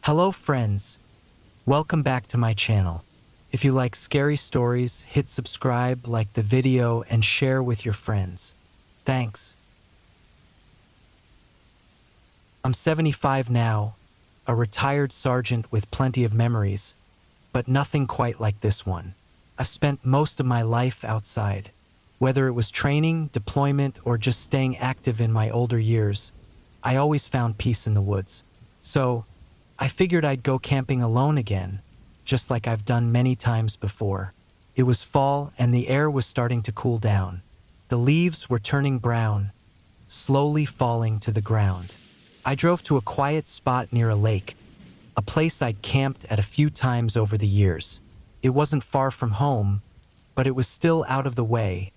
Hello friends, welcome back to my channel. If you like scary stories, hit subscribe, like the video, and share with your friends. Thanks. I'm 75 now, a retired sergeant with plenty of memories, but nothing quite like this one. I've spent most of my life outside. Whether it was training, deployment, or just staying active in my older years, I always found peace in the woods. So, I figured I'd go camping alone again, just like I've done many times before. It was fall and the air was starting to cool down. The leaves were turning brown, slowly falling to the ground. I drove to a quiet spot near a lake, a place I'd camped at a few times over the years. It wasn't far from home, but it was still out of the way,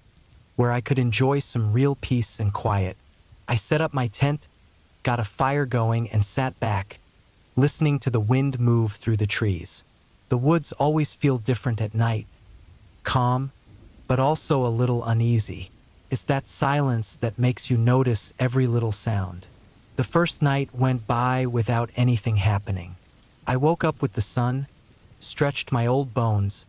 where I could enjoy some real peace and quiet. I set up my tent, got a fire going, and sat back, listening to the wind move through the trees. The woods always feel different at night, calm, but also a little uneasy. It's that silence that makes you notice every little sound. The first night went by without anything happening. I woke up with the sun, stretched my old bones,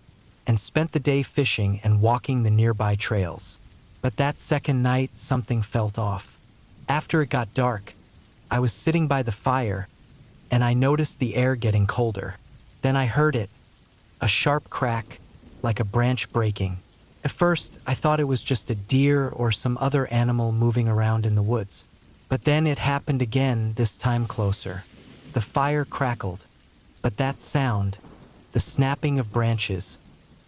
and spent the day fishing and walking the nearby trails. But that second night, something felt off. After it got dark, I was sitting by the fire, and I noticed the air getting colder. Then I heard it, a sharp crack, like a branch breaking. At first, I thought it was just a deer or some other animal moving around in the woods. But then it happened again, this time closer. The fire crackled, but that sound, the snapping of branches,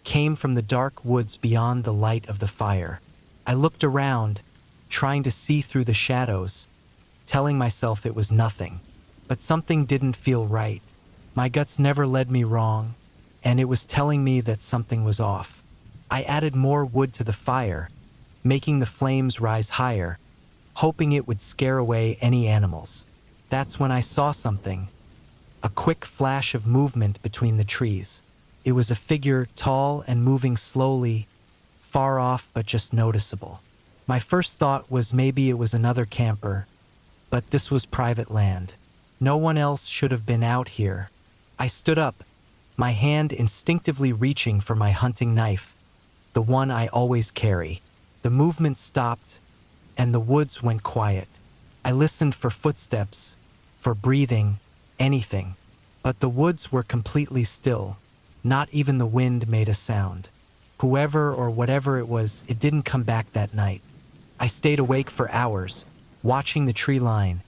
came from the dark woods beyond the light of the fire. I looked around, trying to see through the shadows, telling myself it was nothing. But something didn't feel right. My guts never led me wrong, and it was telling me that something was off. I added more wood to the fire, making the flames rise higher, hoping it would scare away any animals. That's when I saw something, a quick flash of movement between the trees. It was a figure, tall and moving slowly, far off but just noticeable. My first thought was maybe it was another camper, but this was private land. No one else should have been out here. I stood up, my hand instinctively reaching for my hunting knife, the one I always carry. The movement stopped, and the woods went quiet. I listened for footsteps, for breathing, anything. But the woods were completely still. Not even the wind made a sound. Whoever or whatever it was, it didn't come back that night. I stayed awake for hours, watching the tree line,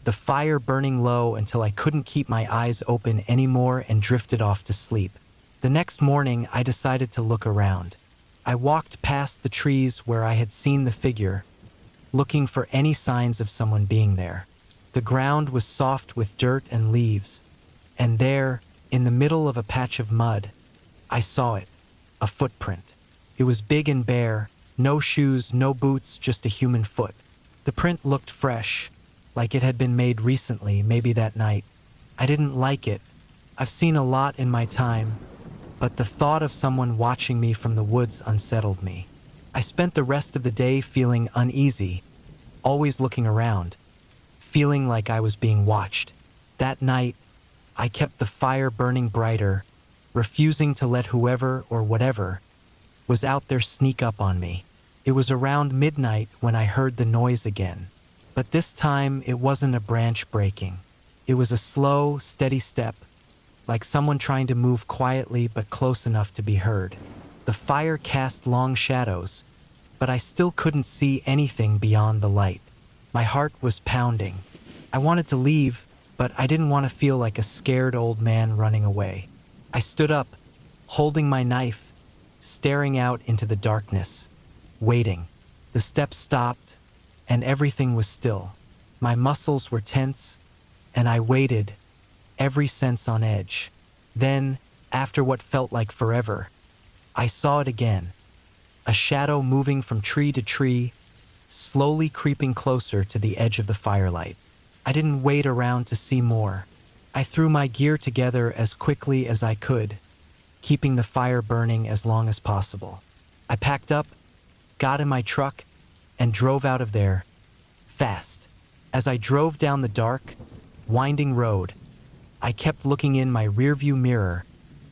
the fire burning low until I couldn't keep my eyes open anymore and drifted off to sleep. The next morning, I decided to look around. I walked past the trees where I had seen the figure, looking for any signs of someone being there. The ground was soft with dirt and leaves, and there, in the middle of a patch of mud, I saw it, a footprint. It was big and bare, no shoes, no boots, just a human foot. The print looked fresh, like it had been made recently, maybe that night. I didn't like it. I've seen a lot in my time, but the thought of someone watching me from the woods unsettled me. I spent the rest of the day feeling uneasy, always looking around, feeling like I was being watched. That night, I kept the fire burning brighter, refusing to let whoever or whatever was out there sneak up on me. It was around midnight when I heard the noise again. But this time, it wasn't a branch breaking. It was a slow, steady step, like someone trying to move quietly but close enough to be heard. The fire cast long shadows, but I still couldn't see anything beyond the light. My heart was pounding. I wanted to leave, but I didn't want to feel like a scared old man running away. I stood up, holding my knife, staring out into the darkness, waiting. The steps stopped, and everything was still. My muscles were tense, and I waited, every sense on edge. Then, after what felt like forever, I saw it again. A shadow moving from tree to tree, slowly creeping closer to the edge of the firelight. I didn't wait around to see more. I threw my gear together as quickly as I could, keeping the fire burning as long as possible. I packed up, got in my truck, and drove out of there, fast. As I drove down the dark, winding road, I kept looking in my rearview mirror,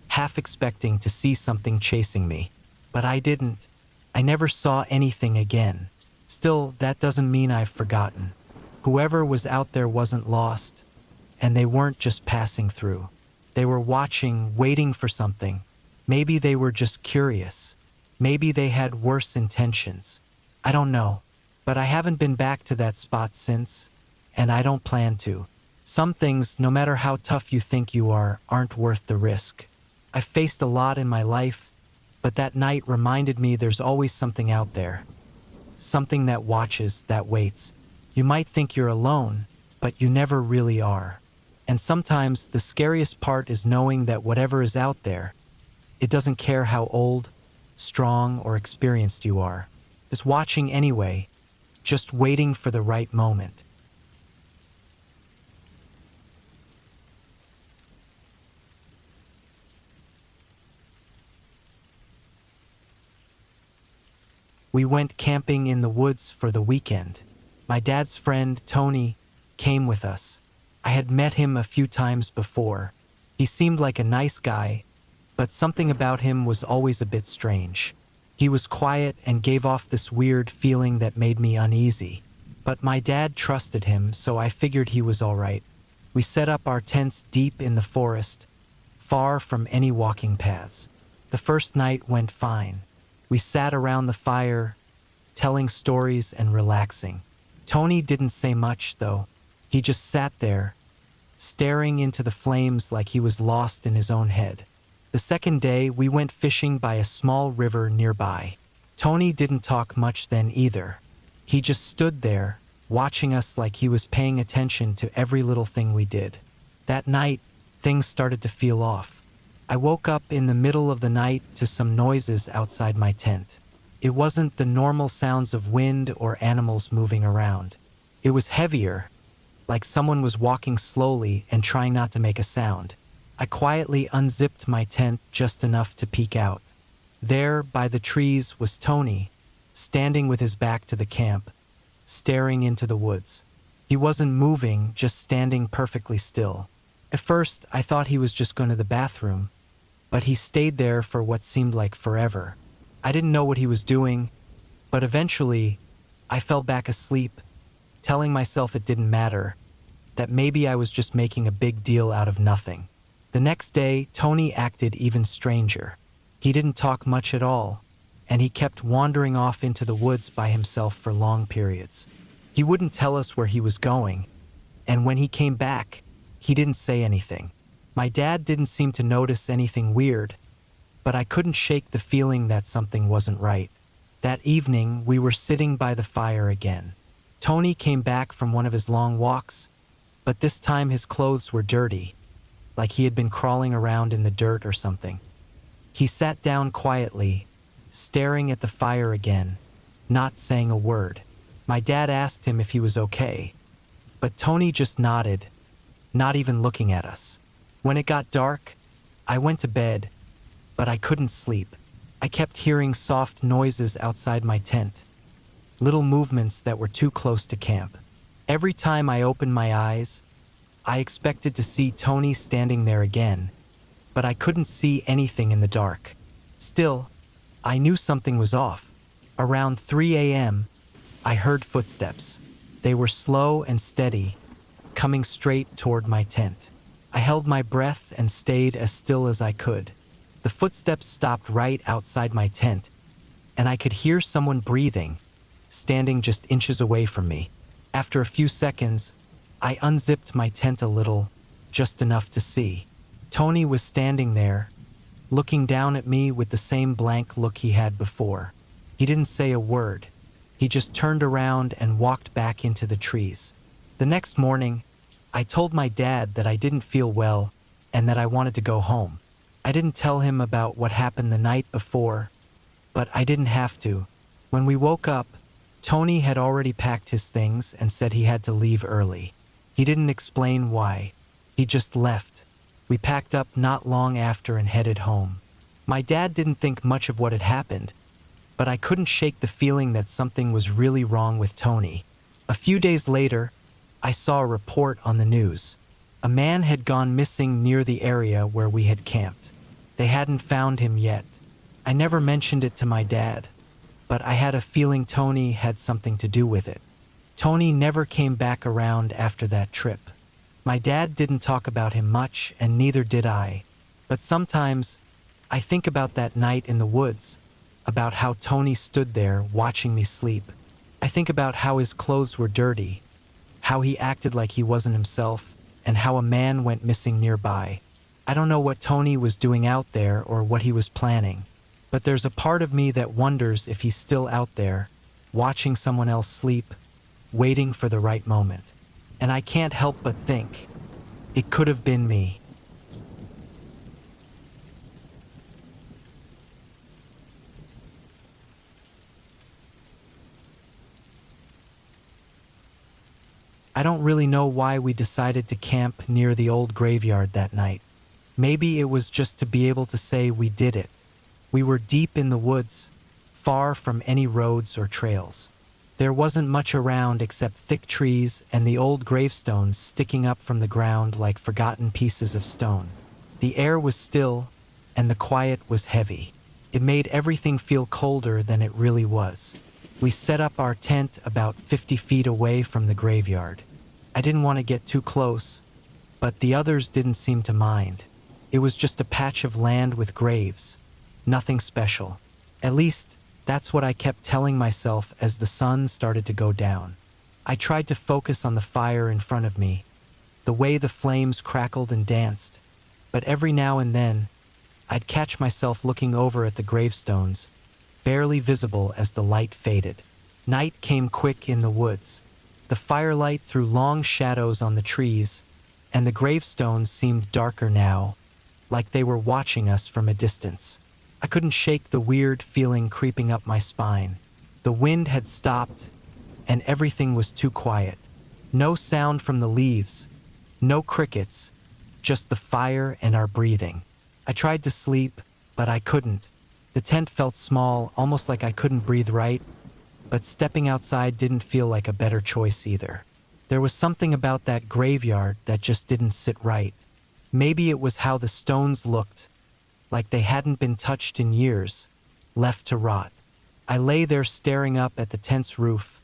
half expecting to see something chasing me. But I didn't. I never saw anything again. Still, that doesn't mean I've forgotten. Whoever was out there wasn't lost, and they weren't just passing through. They were watching, waiting for something. Maybe they were just curious. Maybe they had worse intentions. I don't know. But I haven't been back to that spot since, and I don't plan to. Some things, no matter how tough you think you are, aren't worth the risk. I've faced a lot in my life, but that night reminded me there's always something out there. Something that watches, that waits. You might think you're alone, but you never really are. And sometimes the scariest part is knowing that whatever is out there, it doesn't care how old, strong, or experienced you are. It's watching anyway, just waiting for the right moment. We went camping in the woods for the weekend. My dad's friend, Tony, came with us. I had met him a few times before. He seemed like a nice guy, but something about him was always a bit strange. He was quiet and gave off this weird feeling that made me uneasy. But my dad trusted him, so I figured he was all right. We set up our tents deep in the forest, far from any walking paths. The first night went fine. We sat around the fire, telling stories and relaxing. Tony didn't say much, though. He just sat there, staring into the flames like he was lost in his own head. The second day, we went fishing by a small river nearby. Tony didn't talk much then either. He just stood there, watching us like he was paying attention to every little thing we did. That night, things started to feel off. I woke up in the middle of the night to some noises outside my tent. It wasn't the normal sounds of wind or animals moving around. It was heavier, like someone was walking slowly and trying not to make a sound. I quietly unzipped my tent just enough to peek out. There, by the trees, was Tony, standing with his back to the camp, staring into the woods. He wasn't moving, just standing perfectly still. At first, I thought he was just going to the bathroom, but he stayed there for what seemed like forever. I didn't know what he was doing, but eventually, I fell back asleep, telling myself it didn't matter, that maybe I was just making a big deal out of nothing. The next day, Tony acted even stranger. He didn't talk much at all, and he kept wandering off into the woods by himself for long periods. He wouldn't tell us where he was going, and when he came back, he didn't say anything. My dad didn't seem to notice anything weird, but I couldn't shake the feeling that something wasn't right. That evening, we were sitting by the fire again. Tony came back from one of his long walks, but this time his clothes were dirty, like he had been crawling around in the dirt or something. He sat down quietly, staring at the fire again, not saying a word. My dad asked him if he was okay, but Tony just nodded, not even looking at us. When it got dark, I went to bed, but I couldn't sleep. I kept hearing soft noises outside my tent, little movements that were too close to camp. Every time I opened my eyes, I expected to see Tony standing there again, but I couldn't see anything in the dark. Still, I knew something was off. Around 3 a.m., I heard footsteps. They were slow and steady, coming straight toward my tent. I held my breath and stayed as still as I could. The footsteps stopped right outside my tent, and I could hear someone breathing, standing just inches away from me. After a few seconds, I unzipped my tent a little, just enough to see. Tony was standing there, looking down at me with the same blank look he had before. He didn't say a word. He just turned around and walked back into the trees. The next morning, I told my dad that I didn't feel well and that I wanted to go home. I didn't tell him about what happened the night before, but I didn't have to. When we woke up, Tony had already packed his things and said he had to leave early. He didn't explain why. He just left. We packed up not long after and headed home. My dad didn't think much of what had happened, but I couldn't shake the feeling that something was really wrong with Tony. A few days later, I saw a report on the news. A man had gone missing near the area where we had camped. They hadn't found him yet. I never mentioned it to my dad, but I had a feeling Tony had something to do with it. Tony never came back around after that trip. My dad didn't talk about him much, and neither did I. But sometimes I think about that night in the woods, about how Tony stood there watching me sleep. I think about how his clothes were dirty, how he acted like he wasn't himself, and how a man went missing nearby. I don't know what Tony was doing out there or what he was planning, but there's a part of me that wonders if he's still out there, watching someone else sleep, waiting for the right moment. And I can't help but think, it could have been me. I don't really know why we decided to camp near the old graveyard that night. Maybe it was just to be able to say we did it. We were deep in the woods, far from any roads or trails. There wasn't much around except thick trees and the old gravestones sticking up from the ground like forgotten pieces of stone. The air was still, and the quiet was heavy. It made everything feel colder than it really was. We set up our tent about 50 feet away from the graveyard. I didn't want to get too close, but the others didn't seem to mind. It was just a patch of land with graves. Nothing special. At least, that's what I kept telling myself as the sun started to go down. I tried to focus on the fire in front of me, the way the flames crackled and danced, but every now and then, I'd catch myself looking over at the gravestones, barely visible as the light faded. Night came quick in the woods. The firelight threw long shadows on the trees, and the gravestones seemed darker now, like they were watching us from a distance. I couldn't shake the weird feeling creeping up my spine. The wind had stopped, and everything was too quiet. No sound from the leaves, no crickets, just the fire and our breathing. I tried to sleep, but I couldn't. The tent felt small, almost like I couldn't breathe right, but stepping outside didn't feel like a better choice either. There was something about that graveyard that just didn't sit right. Maybe it was how the stones looked, like they hadn't been touched in years, left to rot. I lay there staring up at the tent's roof,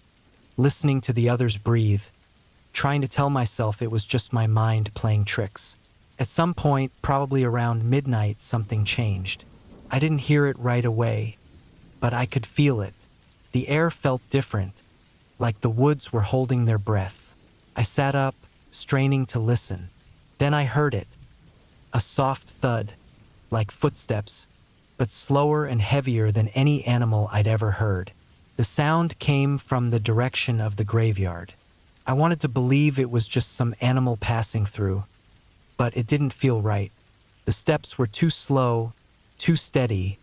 listening to the others breathe, trying to tell myself it was just my mind playing tricks. At some point, probably around midnight, something changed. I didn't hear it right away, but I could feel it. The air felt different, like the woods were holding their breath. I sat up, straining to listen. Then I heard it. A soft thud, like footsteps, but slower and heavier than any animal I'd ever heard. The sound came from the direction of the graveyard. I wanted to believe it was just some animal passing through, but it didn't feel right. The steps were too slow, too steady,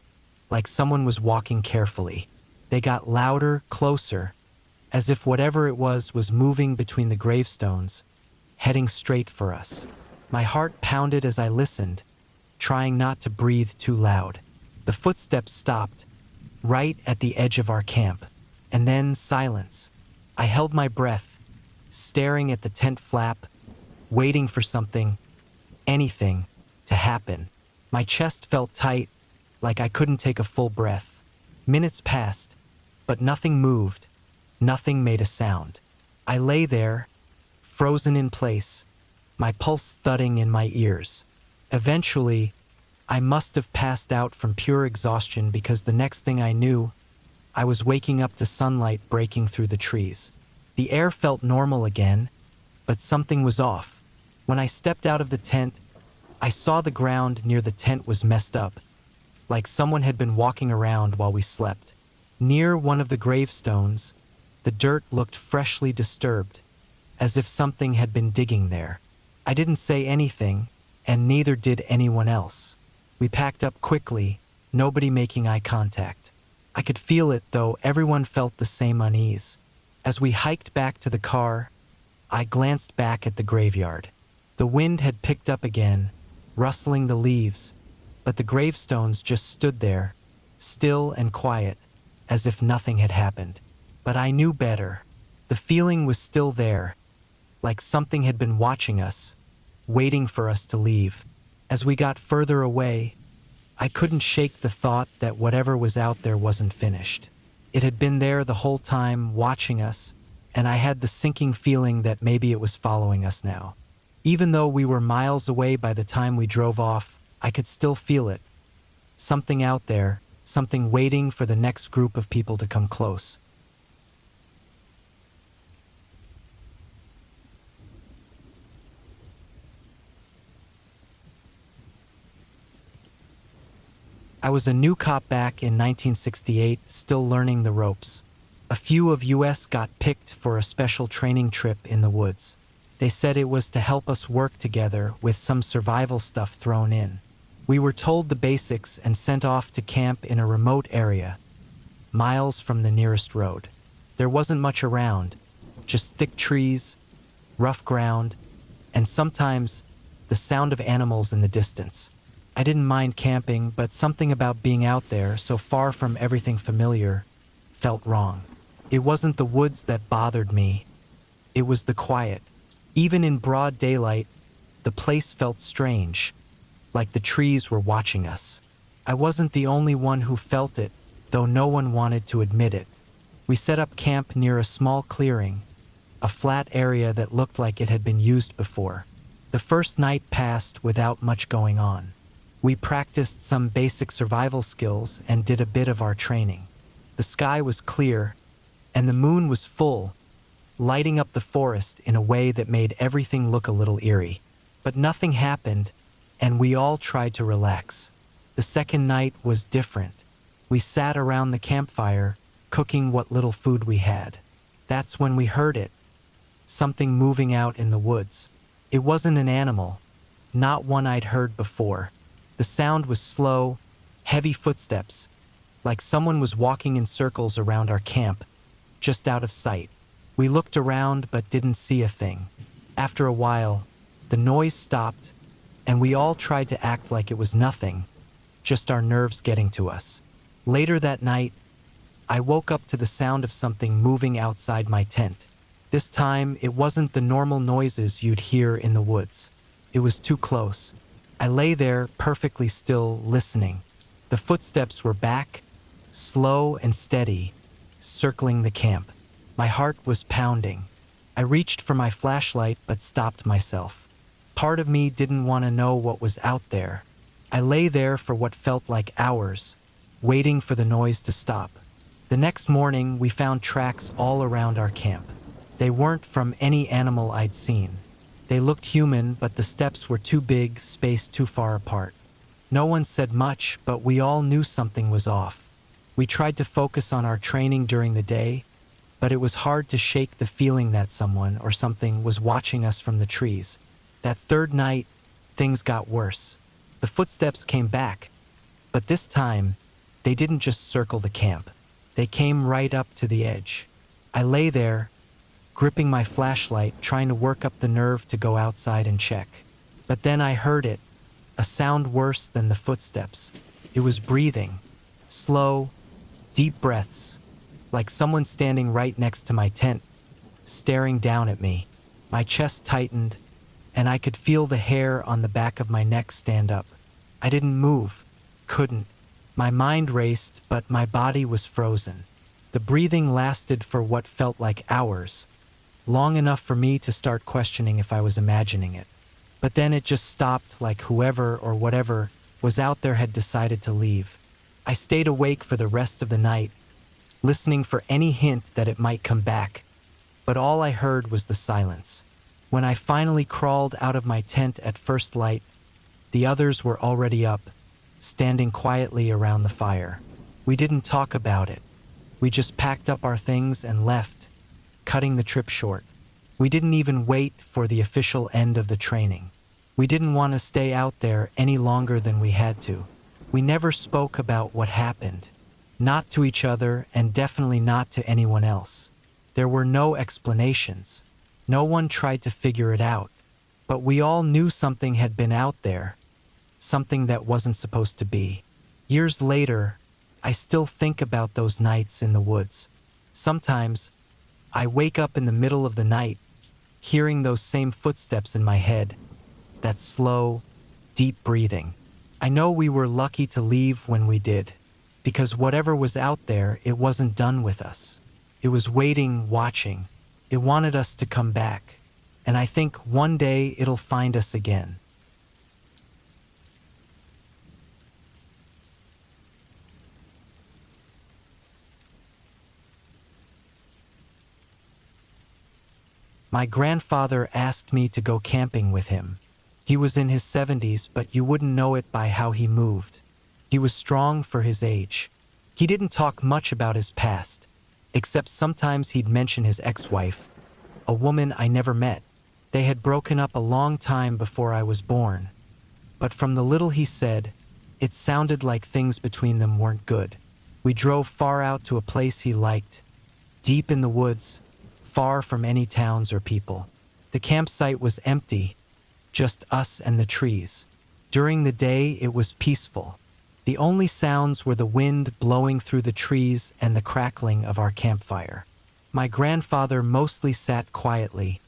like someone was walking carefully. They got louder, closer, as if whatever it was moving between the gravestones, heading straight for us. My heart pounded as I listened, trying not to breathe too loud. The footsteps stopped, right at the edge of our camp, and then silence. I held my breath, staring at the tent flap, waiting for something, anything, to happen. My chest felt tight, like I couldn't take a full breath. Minutes passed, but nothing moved, nothing made a sound. I lay there, frozen in place, my pulse thudding in my ears. Eventually, I must have passed out from pure exhaustion because the next thing I knew, I was waking up to sunlight breaking through the trees. The air felt normal again, but something was off. When I stepped out of the tent, I saw the ground near the tent was messed up, like someone had been walking around while we slept. Near one of the gravestones, the dirt looked freshly disturbed, as if something had been digging there. I didn't say anything, and neither did anyone else. We packed up quickly, nobody making eye contact. I could feel it, though everyone felt the same unease. As we hiked back to the car, I glanced back at the graveyard. The wind had picked up again, rustling the leaves, but the gravestones just stood there, still and quiet, as if nothing had happened. But I knew better. The feeling was still there, like something had been watching us, waiting for us to leave. As we got further away, I couldn't shake the thought that whatever was out there wasn't finished. It had been there the whole time, watching us, and I had the sinking feeling that maybe it was following us now. Even though we were miles away by the time we drove off, I could still feel it. Something out there, something waiting for the next group of people to come close. I was a new cop back in 1968, still learning the ropes. A few of us got picked for a special training trip in the woods. They said it was to help us work together with some survival stuff thrown in. We were told the basics and sent off to camp in a remote area, miles from the nearest road. There wasn't much around, just thick trees, rough ground, and sometimes the sound of animals in the distance. I didn't mind camping, but something about being out there, so far from everything familiar, felt wrong. It wasn't the woods that bothered me. It was the quiet. Even in broad daylight, the place felt strange, like the trees were watching us. I wasn't the only one who felt it, though no one wanted to admit it. We set up camp near a small clearing, a flat area that looked like it had been used before. The first night passed without much going on. We practiced some basic survival skills and did a bit of our training. The sky was clear, and the moon was full, lighting up the forest in a way that made everything look a little eerie. But nothing happened, and we all tried to relax. The second night was different. We sat around the campfire, cooking what little food we had. That's when we heard it, something moving out in the woods. It wasn't an animal, not one I'd heard before. The sound was slow, heavy footsteps, like someone was walking in circles around our camp, just out of sight. We looked around but didn't see a thing. After a while, the noise stopped, and we all tried to act like it was nothing, just our nerves getting to us. Later that night, I woke up to the sound of something moving outside my tent. This time, it wasn't the normal noises you'd hear in the woods. It was too close. I lay there, perfectly still, listening. The footsteps were back, slow and steady, circling the camp. My heart was pounding. I reached for my flashlight but stopped myself. Part of me didn't want to know what was out there. I lay there for what felt like hours, waiting for the noise to stop. The next morning, we found tracks all around our camp. They weren't from any animal I'd seen. They looked human, but the steps were too big, spaced too far apart. No one said much, but we all knew something was off. We tried to focus on our training during the day, but it was hard to shake the feeling that someone or something was watching us from the trees. That third night, things got worse. The footsteps came back, but this time, they didn't just circle the camp. They came right up to the edge. I lay there, gripping my flashlight, trying to work up the nerve to go outside and check. But then I heard it, a sound worse than the footsteps. It was breathing, slow, deep breaths, like someone standing right next to my tent, staring down at me. My chest tightened, and I could feel the hair on the back of my neck stand up. I didn't move, couldn't. My mind raced, but my body was frozen. The breathing lasted for what felt like hours, long enough for me to start questioning if I was imagining it. But then it just stopped, like whoever or whatever was out there had decided to leave. I stayed awake for the rest of the night, listening for any hint that it might come back, but all I heard was the silence. When I finally crawled out of my tent at first light, the others were already up, standing quietly around the fire. We didn't talk about it. We just packed up our things and left, cutting the trip short. We didn't even wait for the official end of the training. We didn't want to stay out there any longer than we had to. We never spoke about what happened, not to each other and definitely not to anyone else. There were no explanations. No one tried to figure it out. But we all knew something had been out there, something that wasn't supposed to be. Years later, I still think about those nights in the woods. Sometimes, I wake up in the middle of the night, hearing those same footsteps in my head, that slow, deep breathing. I know we were lucky to leave when we did, because whatever was out there, it wasn't done with us. It was waiting, watching. It wanted us to come back. And I think one day it'll find us again. My grandfather asked me to go camping with him. He was in his 70s, but you wouldn't know it by how he moved. He was strong for his age. He didn't talk much about his past, except sometimes he'd mention his ex-wife, a woman I never met. They had broken up a long time before I was born. But from the little he said, it sounded like things between them weren't good. We drove far out to a place he liked, deep in the woods, far from any towns or people. The campsite was empty, just us and the trees. During the day, it was peaceful. The only sounds were the wind blowing through the trees and the crackling of our campfire. My grandfather mostly sat quietly,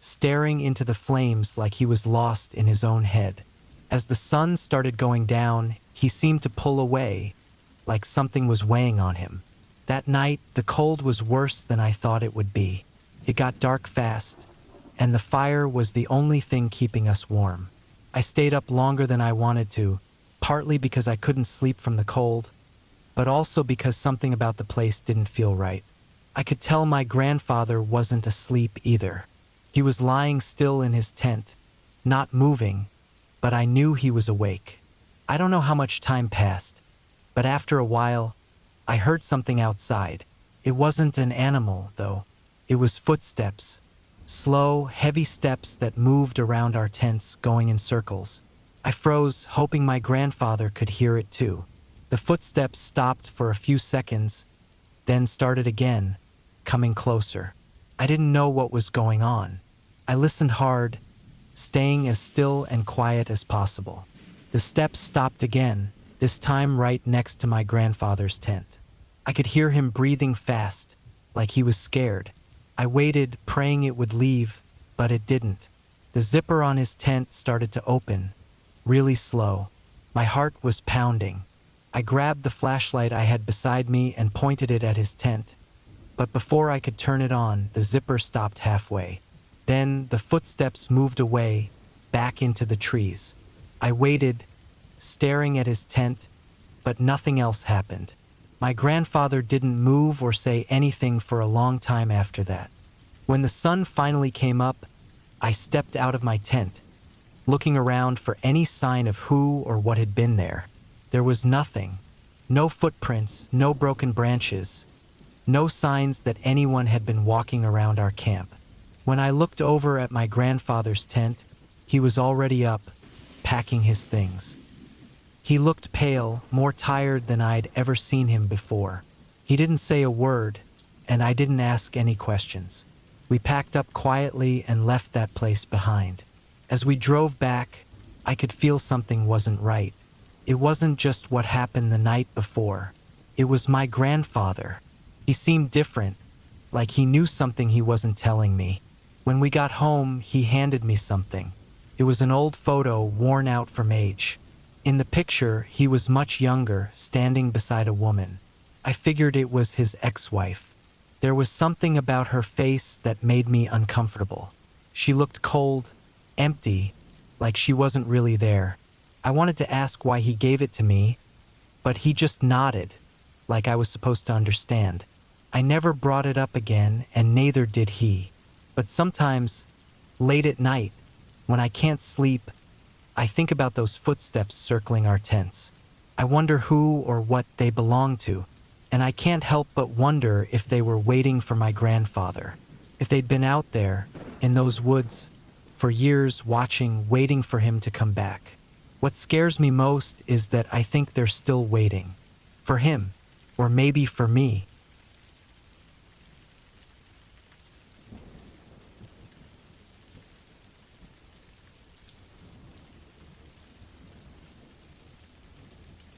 staring into the flames like he was lost in his own head. As the sun started going down, he seemed to pull away, like something was weighing on him. That night, the cold was worse than I thought it would be. It got dark fast, and the fire was the only thing keeping us warm. I stayed up longer than I wanted to, partly because I couldn't sleep from the cold, but also because something about the place didn't feel right. I could tell my grandfather wasn't asleep either. He was lying still in his tent, not moving, but I knew he was awake. I don't know how much time passed, but after a while, I heard something outside. It wasn't an animal, though. It was footsteps, slow, heavy steps that moved around our tents, going in circles. I froze, hoping my grandfather could hear it too. The footsteps stopped for a few seconds, then started again, coming closer. I didn't know what was going on. I listened hard, staying as still and quiet as possible. The steps stopped again, this time right next to my grandfather's tent. I could hear him breathing fast, like he was scared. I waited, praying it would leave, but it didn't. The zipper on his tent started to open, really slow. My heart was pounding. I grabbed the flashlight I had beside me and pointed it at his tent. But before I could turn it on, the zipper stopped halfway. Then the footsteps moved away, back into the trees. I waited, staring at his tent, but nothing else happened. My grandfather didn't move or say anything for a long time after that. When the sun finally came up, I stepped out of my tent, looking around for any sign of who or what had been there. There was nothing. No footprints, no broken branches, no signs that anyone had been walking around our camp. When I looked over at my grandfather's tent, he was already up, packing his things. He looked pale, more tired than I'd ever seen him before. He didn't say a word, and I didn't ask any questions. We packed up quietly and left that place behind. As we drove back, I could feel something wasn't right. It wasn't just what happened the night before. It was my grandfather. He seemed different, like he knew something he wasn't telling me. When we got home, he handed me something. It was an old photo worn out from age. In the picture, he was much younger, standing beside a woman. I figured it was his ex-wife. There was something about her face that made me uncomfortable. She looked cold, empty, like she wasn't really there. I wanted to ask why he gave it to me, but he just nodded, like I was supposed to understand. I never brought it up again, and neither did he. But sometimes, late at night, when I can't sleep, I think about those footsteps circling our tents. I wonder who or what they belong to, and I can't help but wonder if they were waiting for my grandfather. If they'd been out there, in those woods, for years watching, waiting for him to come back. What scares me most is that I think they're still waiting. For him, or maybe for me.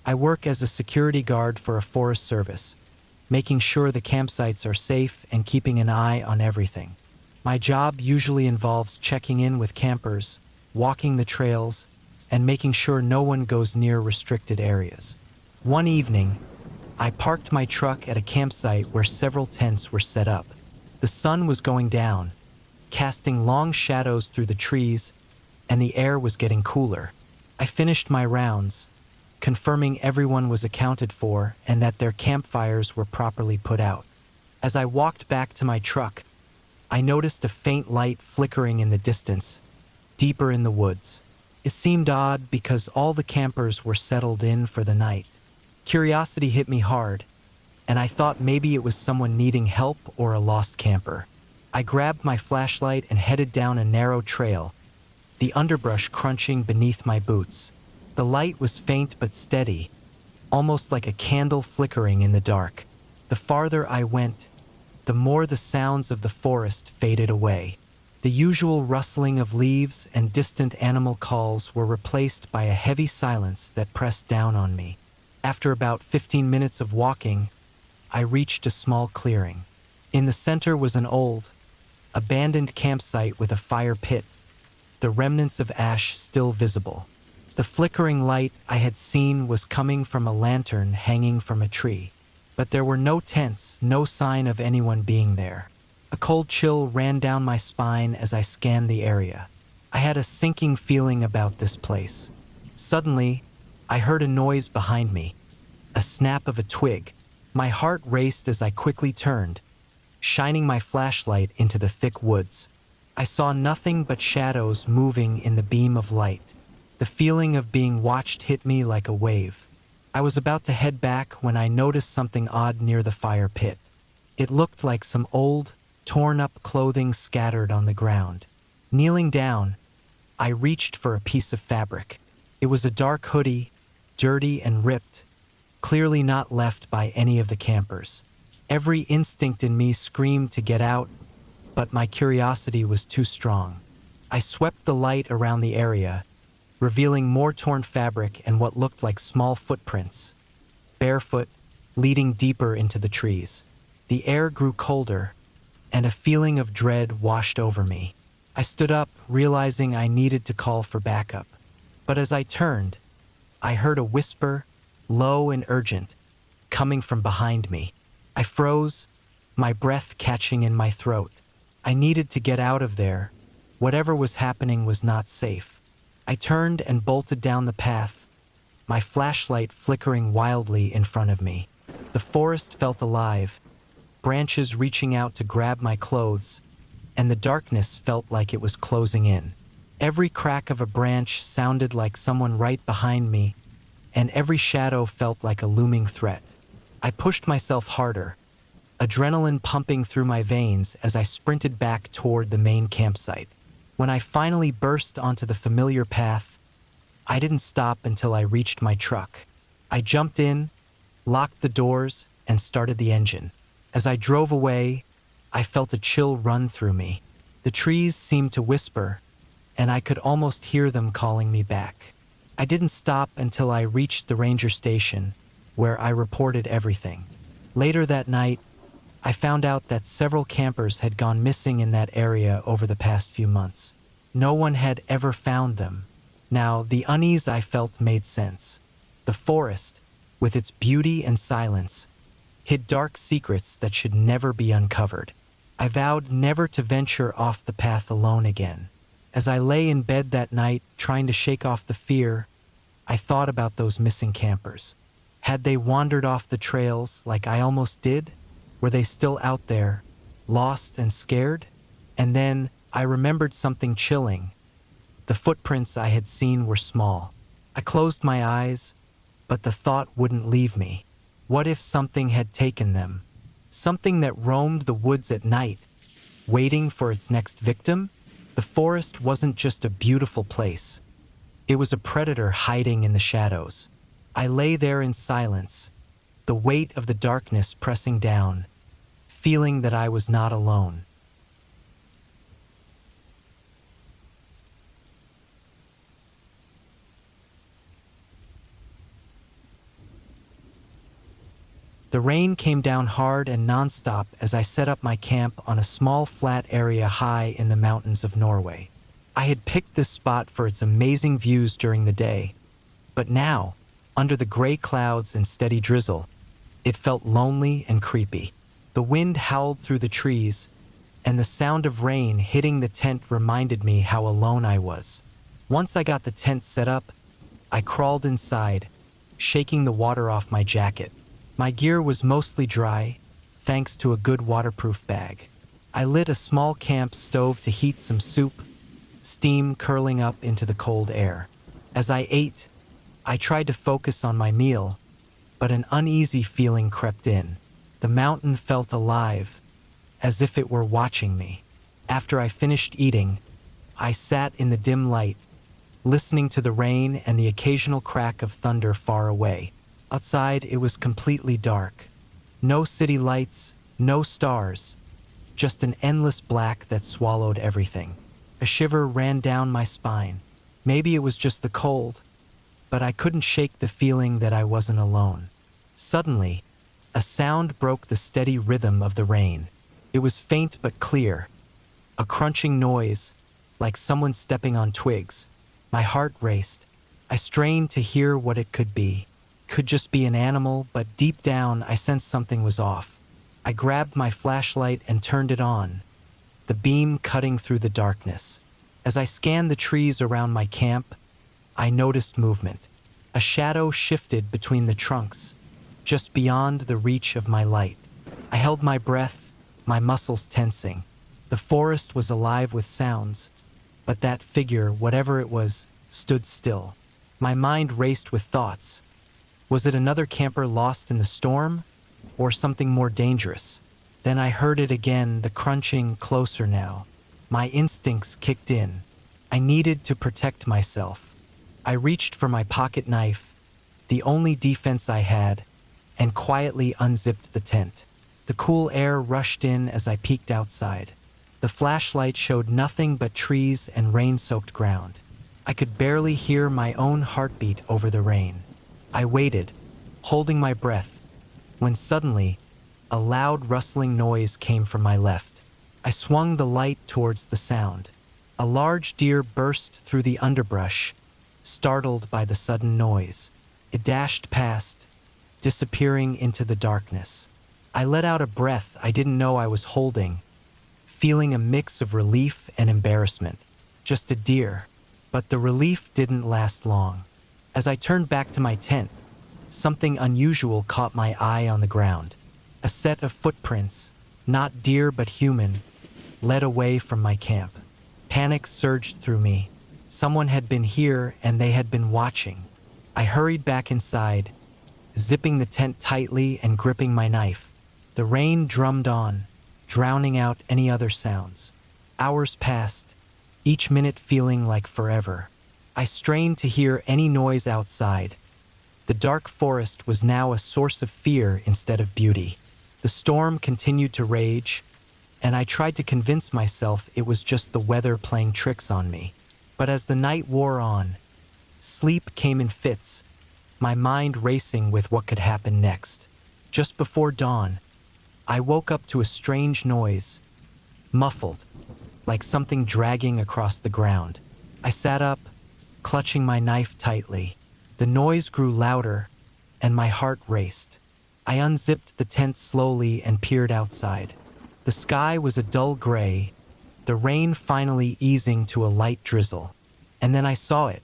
I work as a security guard for a forest service, making sure the campsites are safe and keeping an eye on everything. My job usually involves checking in with campers, walking the trails, and making sure no one goes near restricted areas. One evening, I parked my truck at a campsite where several tents were set up. The sun was going down, casting long shadows through the trees, and the air was getting cooler. I finished my rounds, confirming everyone was accounted for and that their campfires were properly put out. As I walked back to my truck, I noticed a faint light flickering in the distance, deeper in the woods. It seemed odd because all the campers were settled in for the night. Curiosity hit me hard, and I thought maybe it was someone needing help or a lost camper. I grabbed my flashlight and headed down a narrow trail, the underbrush crunching beneath my boots. The light was faint but steady, almost like a candle flickering in the dark. The farther I went, the more the sounds of the forest faded away. The usual rustling of leaves and distant animal calls were replaced by a heavy silence that pressed down on me. After about 15 minutes of walking, I reached a small clearing. In the center was an old, abandoned campsite with a fire pit, the remnants of ash still visible. The flickering light I had seen was coming from a lantern hanging from a tree, but there were no tents, no sign of anyone being there. A cold chill ran down my spine as I scanned the area. I had a sinking feeling about this place. Suddenly, I heard a noise behind me, a snap of a twig. My heart raced as I quickly turned, shining my flashlight into the thick woods. I saw nothing but shadows moving in the beam of light. The feeling of being watched hit me like a wave. I was about to head back when I noticed something odd near the fire pit. It looked like some old, torn-up clothing scattered on the ground. Kneeling down, I reached for a piece of fabric. It was a dark hoodie, dirty and ripped, clearly not left by any of the campers. Every instinct in me screamed to get out, but my curiosity was too strong. I swept the light around the area, revealing more torn fabric and what looked like small footprints, barefoot, leading deeper into the trees. The air grew colder, and a feeling of dread washed over me. I stood up, realizing I needed to call for backup. But as I turned, I heard a whisper, low and urgent, coming from behind me. I froze, my breath catching in my throat. I needed to get out of there. Whatever was happening was not safe. I turned and bolted down the path, my flashlight flickering wildly in front of me. The forest felt alive, branches reaching out to grab my clothes, and the darkness felt like it was closing in. Every crack of a branch sounded like someone right behind me, and every shadow felt like a looming threat. I pushed myself harder, adrenaline pumping through my veins as I sprinted back toward the main campsite. When I finally burst onto the familiar path, I didn't stop until I reached my truck. I jumped in, locked the doors, and started the engine. As I drove away, I felt a chill run through me. The trees seemed to whisper, and I could almost hear them calling me back. I didn't stop until I reached the ranger station, where I reported everything. Later that night, I found out that several campers had gone missing in that area over the past few months. No one had ever found them. Now, the unease I felt made sense. The forest, with its beauty and silence, hid dark secrets that should never be uncovered. I vowed never to venture off the path alone again. As I lay in bed that night, trying to shake off the fear, I thought about those missing campers. Had they wandered off the trails like I almost did? Were they still out there, lost and scared? And then I remembered something chilling. The footprints I had seen were small. I closed my eyes, but the thought wouldn't leave me. What if something had taken them? Something that roamed the woods at night, waiting for its next victim? The forest wasn't just a beautiful place. It was a predator hiding in the shadows. I lay there in silence, the weight of the darkness pressing down, feeling that I was not alone. The rain came down hard and nonstop as I set up my camp on a small flat area high in the mountains of Norway. I had picked this spot for its amazing views during the day, but now, under the gray clouds and steady drizzle, it felt lonely and creepy. The wind howled through the trees, and the sound of rain hitting the tent reminded me how alone I was. Once I got the tent set up, I crawled inside, shaking the water off my jacket. My gear was mostly dry, thanks to a good waterproof bag. I lit a small camp stove to heat some soup, steam curling up into the cold air. As I ate, I tried to focus on my meal, but an uneasy feeling crept in. The mountain felt alive, as if it were watching me. After I finished eating, I sat in the dim light, listening to the rain and the occasional crack of thunder far away. Outside, it was completely dark. No city lights, no stars, just an endless black that swallowed everything. A shiver ran down my spine. Maybe it was just the cold, but I couldn't shake the feeling that I wasn't alone. Suddenly, a sound broke the steady rhythm of the rain. It was faint but clear, a crunching noise, like someone stepping on twigs. My heart raced. I strained to hear what it could be. Could just be an animal, but deep down I sensed something was off. I grabbed my flashlight and turned it on, the beam cutting through the darkness. As I scanned the trees around my camp, I noticed movement. A shadow shifted between the trunks, just beyond the reach of my light. I held my breath, my muscles tensing. The forest was alive with sounds, but that figure, whatever it was, stood still. My mind raced with thoughts. Was it another camper lost in the storm, or something more dangerous? Then I heard it again, the crunching, closer now. My instincts kicked in. I needed to protect myself. I reached for my pocket knife, the only defense I had, and quietly unzipped the tent. The cool air rushed in as I peeked outside. The flashlight showed nothing but trees and rain-soaked ground. I could barely hear my own heartbeat over the rain. I waited, holding my breath, when suddenly, a loud rustling noise came from my left. I swung the light towards the sound. A large deer burst through the underbrush, startled by the sudden noise. It dashed past, disappearing into the darkness. I let out a breath I didn't know I was holding, feeling a mix of relief and embarrassment. Just a deer. But the relief didn't last long. As I turned back to my tent, something unusual caught my eye on the ground. A set of footprints, not deer but human, led away from my camp. Panic surged through me. Someone had been here and they had been watching. I hurried back inside, zipping the tent tightly and gripping my knife. The rain drummed on, drowning out any other sounds. Hours passed, each minute feeling like forever. I strained to hear any noise outside. The dark forest was now a source of fear instead of beauty. The storm continued to rage, and I tried to convince myself it was just the weather playing tricks on me. But as the night wore on, sleep came in fits, my mind racing with what could happen next. Just before dawn, I woke up to a strange noise, muffled, like something dragging across the ground. I sat up, clutching my knife tightly. The noise grew louder, and my heart raced. I unzipped the tent slowly and peered outside. The sky was a dull gray, the rain finally easing to a light drizzle. And then I saw it.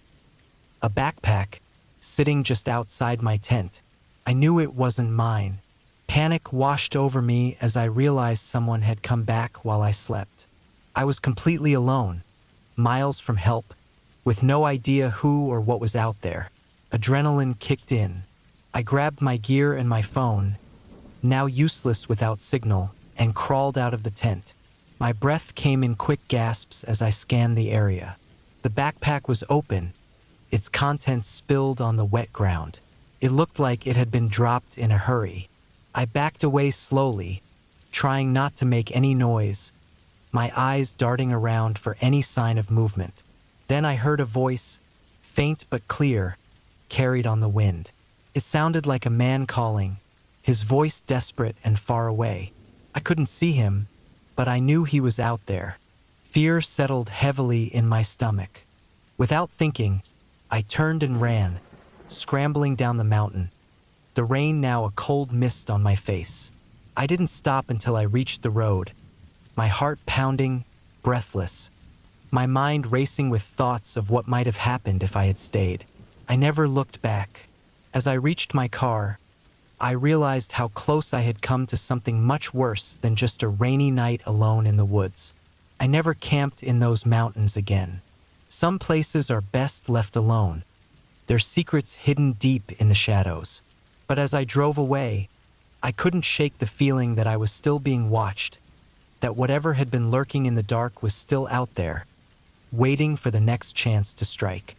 A backpack, sitting just outside my tent. I knew it wasn't mine. Panic washed over me as I realized someone had come back while I slept. I was completely alone, miles from help, with no idea who or what was out there. Adrenaline kicked in. I grabbed my gear and my phone, now useless without signal, and crawled out of the tent. My breath came in quick gasps as I scanned the area. The backpack was open, its contents spilled on the wet ground. It looked like it had been dropped in a hurry. I backed away slowly, trying not to make any noise, my eyes darting around for any sign of movement. Then I heard a voice, faint but clear, carried on the wind. It sounded like a man calling, his voice desperate and far away. I couldn't see him, but I knew he was out there. Fear settled heavily in my stomach. Without thinking, I turned and ran, scrambling down the mountain, the rain now a cold mist on my face. I didn't stop until I reached the road, my heart pounding, breathless, my mind racing with thoughts of what might have happened if I had stayed. I never looked back. As I reached my car, I realized how close I had come to something much worse than just a rainy night alone in the woods. I never camped in those mountains again. Some places are best left alone, their secrets hidden deep in the shadows. But as I drove away, I couldn't shake the feeling that I was still being watched, that whatever had been lurking in the dark was still out there, waiting for the next chance to strike.